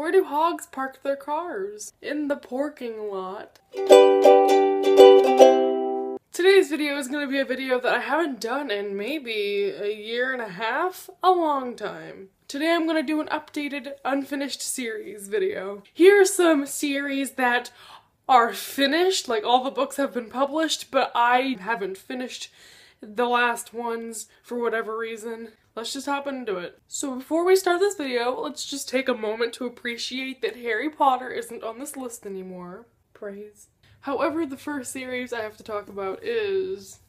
Where do hogs park their cars? In the parking lot. Today's video is going to be a video that I haven't done in maybe a year and a half, a long time. Today I'm going to do an updated, unfinished series video. Here are some series that are finished, like all the books have been published, but I haven't finished the last ones for whatever reason. Let's just hop into it. So before we start this video, let's just take a moment to appreciate that Harry Potter isn't on this list anymore. Praise. However, the first series I have to talk about is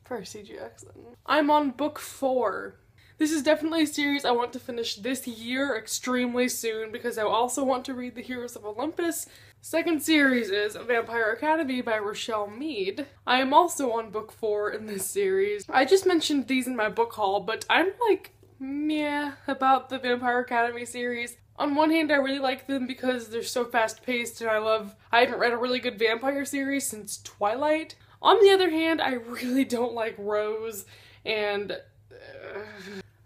Percy Jackson. I'm on book 4. This is definitely a series I want to finish this year extremely soon because I also want to read The Heroes of Olympus. Second series is Vampire Academy by Rochelle Mead. I am also on book 4 in this series. I just mentioned these in my book haul, but I'm like, meh about the Vampire Academy series. On one hand, I really like them because they're so fast-paced and I haven't read a really good vampire series since Twilight. On the other hand, I really don't like Rose, and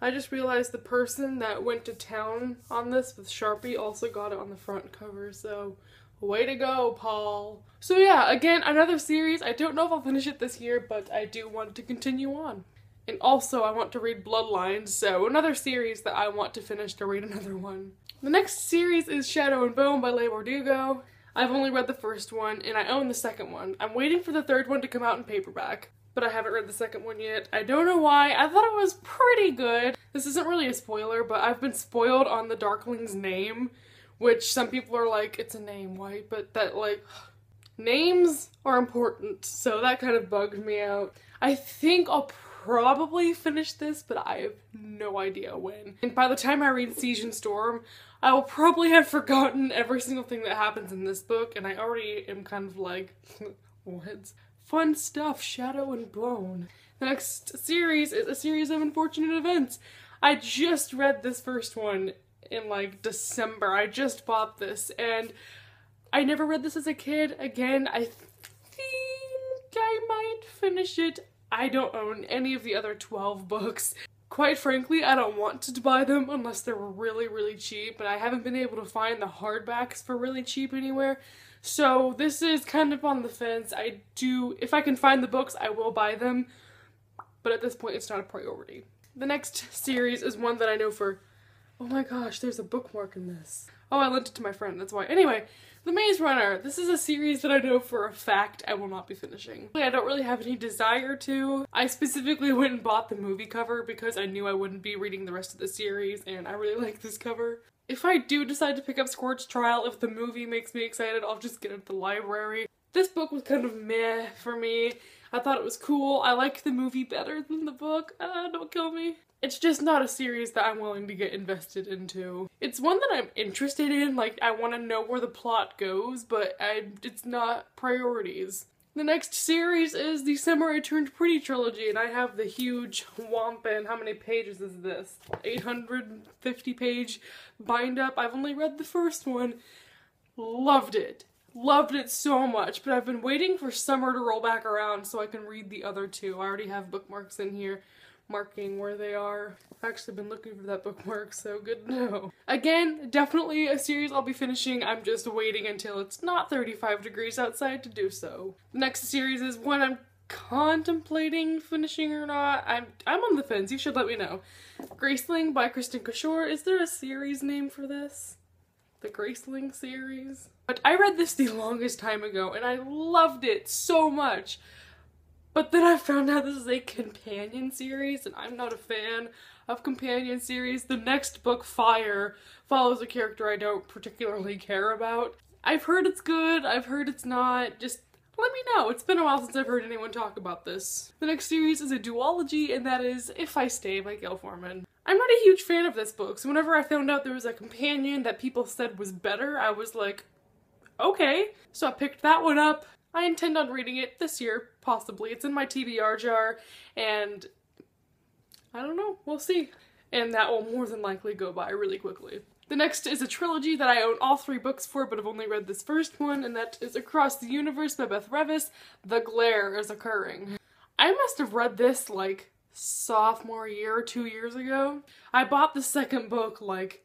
I just realized the person that went to town on this with Sharpie also got it on the front cover, so way to go, Paul. So yeah, again, another series. I don't know if I'll finish it this year, but I do want to continue on. And also, I want to read Bloodlines, so another series that I want to finish to read another one. The next series is Shadow and Bone by Leigh Bardugo. I've only read the first one, and I own the second one. I'm waiting for the third one to come out in paperback, but I haven't read the second one yet. I don't know why. I thought it was pretty good. This isn't really a spoiler, but I've been spoiled on the Darkling's name, which some people are like, it's a name, why? But that, like, names are important, so that kind of bugged me out. I think I'll probably finish this, but I have no idea when. And by the time I read Siege and Storm, I will probably have forgotten every single thing that happens in this book, and I already am kind of like, what? Fun stuff, Shadow and Bone. The next series is a series of unfortunate events. I just read this first one in like December. I just bought this, and I never read this as a kid. Again, I think I might finish it. I don't own any of the other 12 books. Quite frankly, I don't want to buy them unless they're really, really cheap, and I haven't been able to find the hardbacks for really cheap anywhere. So this is kind of on the fence. If I can find the books, I will buy them, but at this point it's not a priority. The next series is one that I know for, oh my gosh, there's a bookmark in this. Oh, I lent it to my friend, that's why. Anyway, The Maze Runner. This is a series that I know for a fact I will not be finishing. I don't really have any desire to. I specifically went and bought the movie cover because I knew I wouldn't be reading the rest of the series, and I really like this cover. If I do decide to pick up Scorched Trial, if the movie makes me excited, I'll just get it at the library. This book was kind of meh for me. I thought it was cool. I liked the movie better than the book. Don't kill me. It's just not a series that I'm willing to get invested into. It's one that I'm interested in, like I want to know where the plot goes, but it's not priorities. The next series is the Summer I Turned Pretty trilogy, and I have the huge whompin', how many pages is this? 850 page bind up. I've only read the first one. Loved it. Loved it so much, but I've been waiting for summer to roll back around so I can read the other two. I already have bookmarks in here marking where they are. I've actually been looking for that bookmark, so good to know. Again, definitely a series I'll be finishing. I'm just waiting until it's not 35 degrees outside to do so. The next series is one I'm contemplating finishing or not. I'm on the fence. You should let me know. Graceling by Kristen Cashore. Is there a series name for this? The Graceling series? But I read this the longest time ago, and I loved it so much. But then I found out this is a companion series, and I'm not a fan of companion series. The next book, Fire, follows a character I don't particularly care about. I've heard it's good, I've heard it's not. Just let me know. It's been a while since I've heard anyone talk about this. The next series is a duology, and that is If I Stay by Gail Forman. I'm not a huge fan of this book, so whenever I found out there was a companion that people said was better, I was like, okay. So I picked that one up. I intend on reading it this year, possibly. It's in my TBR jar, and I don't know, we'll see. And that will more than likely go by really quickly. The next is a trilogy that I own all 3 books for, but I've only read this first one, and that is Across the Universe by Beth Revis, The Glare is Occurring. I must have read this like sophomore year, 2 years ago. I bought the second book like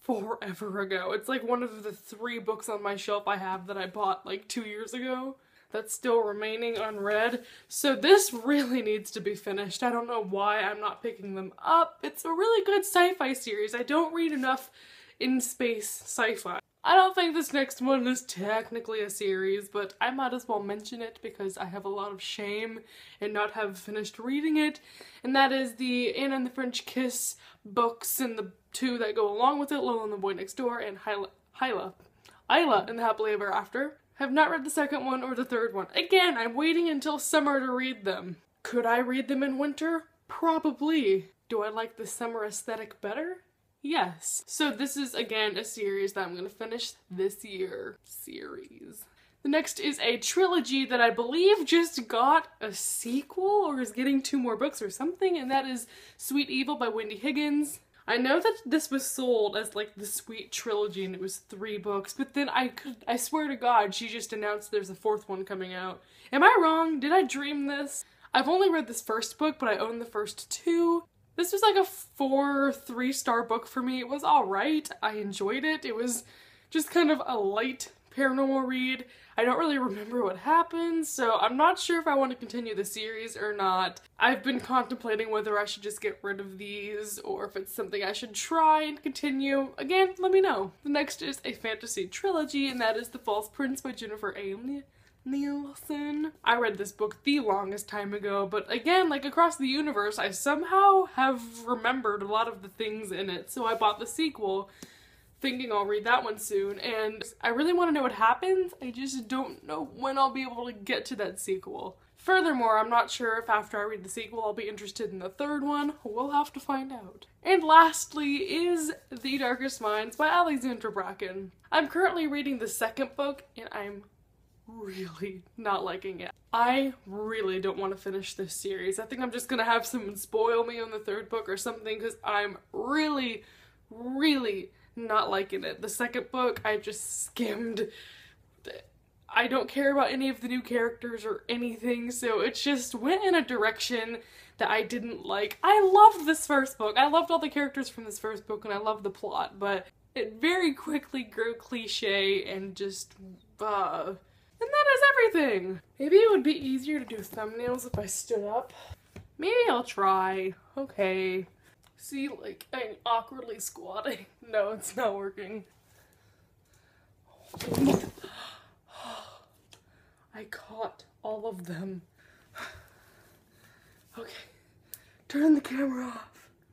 forever ago. It's like one of the 3 books on my shelf I have that I bought like 2 years ago that's still remaining unread. So this really needs to be finished. I don't know why I'm not picking them up. It's a really good sci-fi series. I don't read enough in space sci-fi. I don't think this next one is technically a series, but I might as well mention it because I have a lot of shame in not have finished reading it. And that is the Anna and the French Kiss books and the 2 that go along with it, Lola and the Boy Next Door and Isla and the Happily Ever After. Have not read the second one or the third one. Again, I'm waiting until summer to read them. Could I read them in winter? Probably. Do I like the summer aesthetic better? Yes. So this is, again, a series that I'm going to finish this year. The next is a trilogy that I believe just got a sequel or is getting 2 more books or something, and that is Sweet Evil by Wendy Higgins. I know that this was sold as like the Sweet Trilogy and it was 3 books, but then I swear to God, she just announced there's a 4th one coming out. Am I wrong? Did I dream this? I've only read this first book, but I own the first 2. This was like a 4 3-star book for me. It was alright. I enjoyed it. It was just kind of a light paranormal read. I don't really remember what happened, so I'm not sure if I want to continue the series or not. I've been contemplating whether I should just get rid of these or if it's something I should try and continue. Again, let me know. The next is a fantasy trilogy, and that is The False Prince by Jennifer A. Nielsen. I read this book the longest time ago, but again, like Across the Universe, I somehow have remembered a lot of the things in it, so I bought the sequel thinking I'll read that one soon, and I really want to know what happens. I just don't know when I'll be able to get to that sequel. Furthermore, I'm not sure if after I read the sequel I'll be interested in the 3rd one. We'll have to find out. And lastly is The Darkest Minds by Alexandra Bracken. I'm currently reading the 2nd book, and I'm really not liking it. I really don't want to finish this series. I think I'm just gonna have someone spoil me on the 3rd book or something because I'm really not liking it. The 2nd book, I just skimmed. I don't care about any of the new characters or anything, so it just went in a direction that I didn't like. I loved this first book. I loved all the characters from this first book and I loved the plot, but it very quickly grew cliche and just, and that is everything. Maybe it would be easier to do thumbnails if I stood up. Maybe I'll try. Okay. See, like, I'm awkwardly squatting. No, it's not working. I caught all of them. Okay. Turn the camera off.